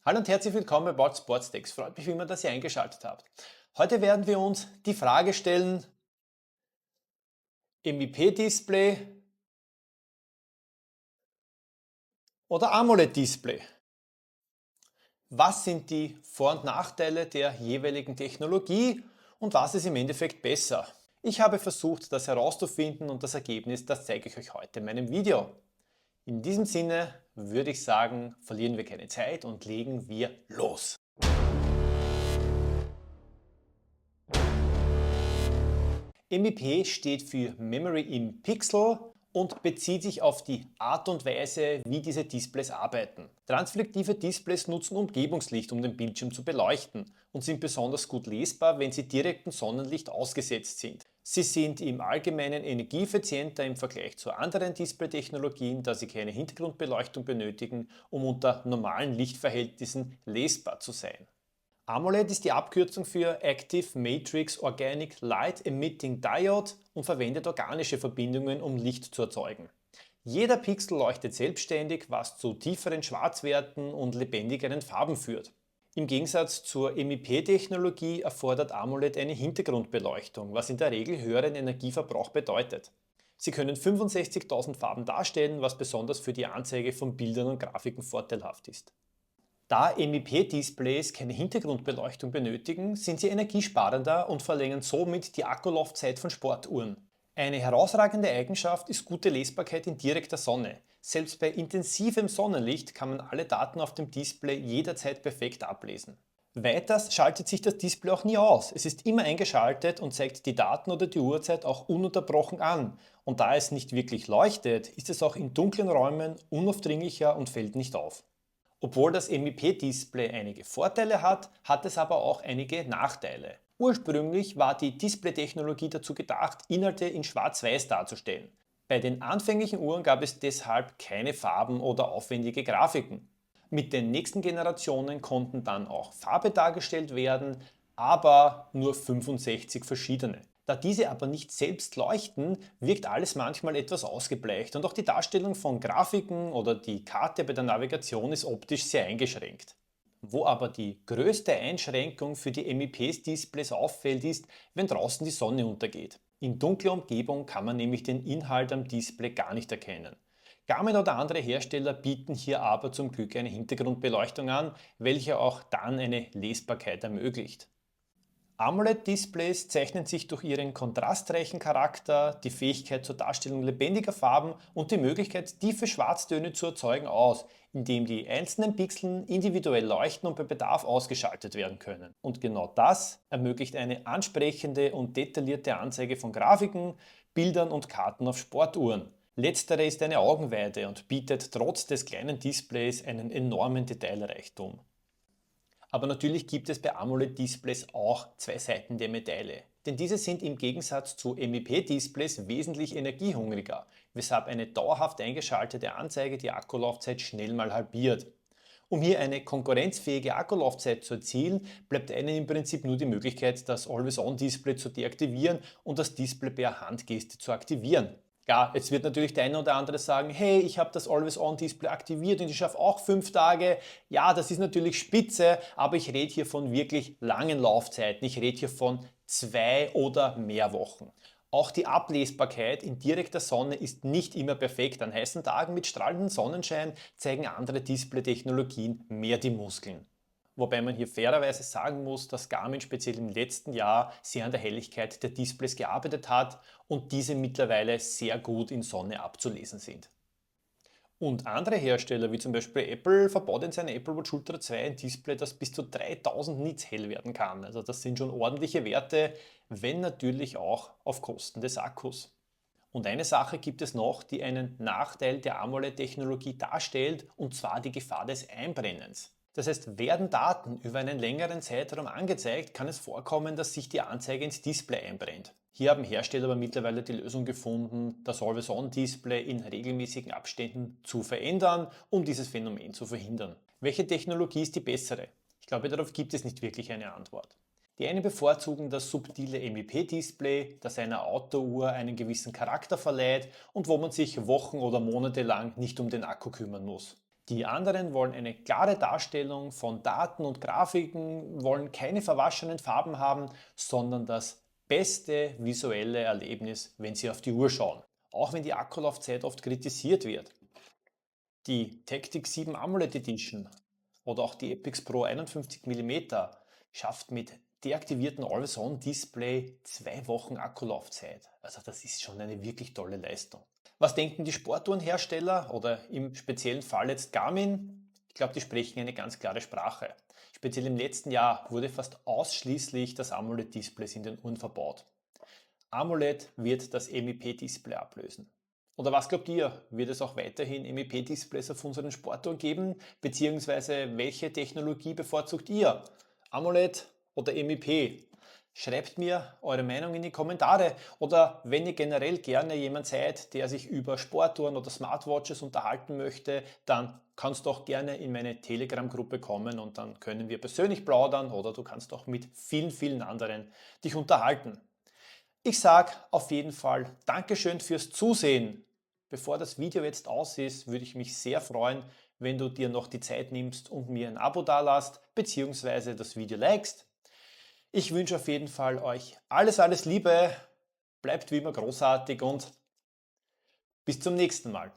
Hallo und herzlich willkommen bei Board Sportstechs. Freut mich wie immer, dass ihr eingeschaltet habt. Heute werden wir uns die Frage stellen, MEP-Display oder AMOLED-Display. Was sind die Vor- und Nachteile der jeweiligen Technologie und was ist im Endeffekt besser? Ich habe versucht, das herauszufinden und das Ergebnis, das zeige ich euch heute in meinem Video. In diesem Sinne würde ich sagen, verlieren wir keine Zeit und legen wir los. MEP steht für Memory in Pixel und bezieht sich auf die Art und Weise, wie diese Displays arbeiten. Transflektive Displays nutzen Umgebungslicht, um den Bildschirm zu beleuchten und sind besonders gut lesbar, wenn sie direktem Sonnenlicht ausgesetzt sind. Sie sind im Allgemeinen energieeffizienter im Vergleich zu anderen Display-Technologien, da sie keine Hintergrundbeleuchtung benötigen, um unter normalen Lichtverhältnissen lesbar zu sein. AMOLED ist die Abkürzung für Active Matrix Organic Light Emitting Diode und verwendet organische Verbindungen, um Licht zu erzeugen. Jeder Pixel leuchtet selbstständig, was zu tieferen Schwarzwerten und lebendigeren Farben führt. Im Gegensatz zur MEP-Technologie erfordert AMOLED eine Hintergrundbeleuchtung, was in der Regel höheren Energieverbrauch bedeutet. Sie können 65.000 Farben darstellen, was besonders für die Anzeige von Bildern und Grafiken vorteilhaft ist. Da MEP-Displays keine Hintergrundbeleuchtung benötigen, sind sie energiesparender und verlängern somit die Akkulaufzeit von Sportuhren. Eine herausragende Eigenschaft ist gute Lesbarkeit in direkter Sonne. Selbst bei intensivem Sonnenlicht kann man alle Daten auf dem Display jederzeit perfekt ablesen. Weiters schaltet sich das Display auch nie aus. Es ist immer eingeschaltet und zeigt die Daten oder die Uhrzeit auch ununterbrochen an. Und da es nicht wirklich leuchtet, ist es auch in dunklen Räumen unaufdringlicher und fällt nicht auf. Obwohl das MEP-Display einige Vorteile hat, hat es aber auch einige Nachteile. Ursprünglich war die Display-Technologie dazu gedacht, Inhalte in Schwarz-Weiß darzustellen. Bei den anfänglichen Uhren gab es deshalb keine Farben oder aufwendige Grafiken. Mit den nächsten Generationen konnten dann auch Farbe dargestellt werden, aber nur 65 verschiedene. Da diese aber nicht selbst leuchten, wirkt alles manchmal etwas ausgebleicht und auch die Darstellung von Grafiken oder die Karte bei der Navigation ist optisch sehr eingeschränkt. Wo aber die größte Einschränkung für die MEP-Displays auffällt, ist, wenn draußen die Sonne untergeht. In dunkler Umgebung kann man nämlich den Inhalt am Display gar nicht erkennen. Garmin oder andere Hersteller bieten hier aber zum Glück eine Hintergrundbeleuchtung an, welche auch dann eine Lesbarkeit ermöglicht. AMOLED-Displays zeichnen sich durch ihren kontrastreichen Charakter, die Fähigkeit zur Darstellung lebendiger Farben und die Möglichkeit, tiefe Schwarztöne zu erzeugen aus, indem die einzelnen Pixeln individuell leuchten und bei Bedarf ausgeschaltet werden können. Und genau das ermöglicht eine ansprechende und detaillierte Anzeige von Grafiken, Bildern und Karten auf Sportuhren. Letztere ist eine Augenweide und bietet trotz des kleinen Displays einen enormen Detailreichtum. Aber natürlich gibt es bei AMOLED-Displays auch zwei Seiten der Medaille. Denn diese sind im Gegensatz zu MEP-Displays wesentlich energiehungriger, weshalb eine dauerhaft eingeschaltete Anzeige die Akkulaufzeit schnell mal halbiert. Um hier eine konkurrenzfähige Akkulaufzeit zu erzielen, bleibt einem im Prinzip nur die Möglichkeit, das Always-On-Display zu deaktivieren und das Display per Handgeste zu aktivieren. Ja, jetzt wird natürlich der eine oder andere sagen, hey, ich habe das Always-On-Display aktiviert und ich schaffe auch 5 Tage. Ja, das ist natürlich spitze, aber ich rede hier von wirklich langen Laufzeiten. Ich rede hier von 2 oder mehr Wochen. Auch die Ablesbarkeit in direkter Sonne ist nicht immer perfekt. An heißen Tagen mit strahlendem Sonnenschein zeigen andere Display-Technologien mehr die Muskeln. Wobei man hier fairerweise sagen muss, dass Garmin speziell im letzten Jahr sehr an der Helligkeit der Displays gearbeitet hat und diese mittlerweile sehr gut in Sonne abzulesen sind. Und andere Hersteller, wie zum Beispiel Apple, verbaut in seiner Apple Watch Ultra 2 ein Display, das bis zu 3000 Nits hell werden kann. Also das sind schon ordentliche Werte, wenn natürlich auch auf Kosten des Akkus. Und eine Sache gibt es noch, die einen Nachteil der AMOLED-Technologie darstellt, und zwar die Gefahr des Einbrennens. Das heißt, werden Daten über einen längeren Zeitraum angezeigt, kann es vorkommen, dass sich die Anzeige ins Display einbrennt. Hier haben Hersteller aber mittlerweile die Lösung gefunden, das Always-On-Display in regelmäßigen Abständen zu verändern, um dieses Phänomen zu verhindern. Welche Technologie ist die bessere? Ich glaube, darauf gibt es nicht wirklich eine Antwort. Die einen bevorzugen das subtile MEP-Display, das einer Autouhr einen gewissen Charakter verleiht und wo man sich Wochen oder Monate lang nicht um den Akku kümmern muss. Die anderen wollen eine klare Darstellung von Daten und Grafiken, wollen keine verwaschenen Farben haben, sondern das beste visuelle Erlebnis, wenn sie auf die Uhr schauen. Auch wenn die Akkulaufzeit oft kritisiert wird. Die Tactic 7 AMOLED Edition oder auch die Epix Pro 51 mm schafft mit deaktiviertem Always-On-Display 2 Wochen Akkulaufzeit. Also das ist schon eine wirklich tolle Leistung. Was denken die Sportuhrenhersteller oder im speziellen Fall jetzt Garmin? Ich glaube, die sprechen eine ganz klare Sprache. Speziell im letzten Jahr wurde fast ausschließlich das AMOLED-Display in den Uhren verbaut. AMOLED wird das MEP-Display ablösen. Oder was glaubt ihr? Wird es auch weiterhin MEP-Displays auf unseren Sportuhren geben? Beziehungsweise welche Technologie bevorzugt ihr? AMOLED oder MEP? Schreibt mir eure Meinung in die Kommentare oder wenn ihr generell gerne jemand seid, der sich über Sportuhren oder Smartwatches unterhalten möchte, dann kannst du auch gerne in meine Telegram-Gruppe kommen und dann können wir persönlich plaudern oder du kannst auch mit vielen, vielen anderen dich unterhalten. Ich sage auf jeden Fall Dankeschön fürs Zusehen. Bevor das Video jetzt aus ist, würde ich mich sehr freuen, wenn du dir noch die Zeit nimmst und mir ein Abo dalasst bzw. das Video likest. Ich wünsche auf jeden Fall euch alles, alles Liebe, bleibt wie immer großartig und bis zum nächsten Mal.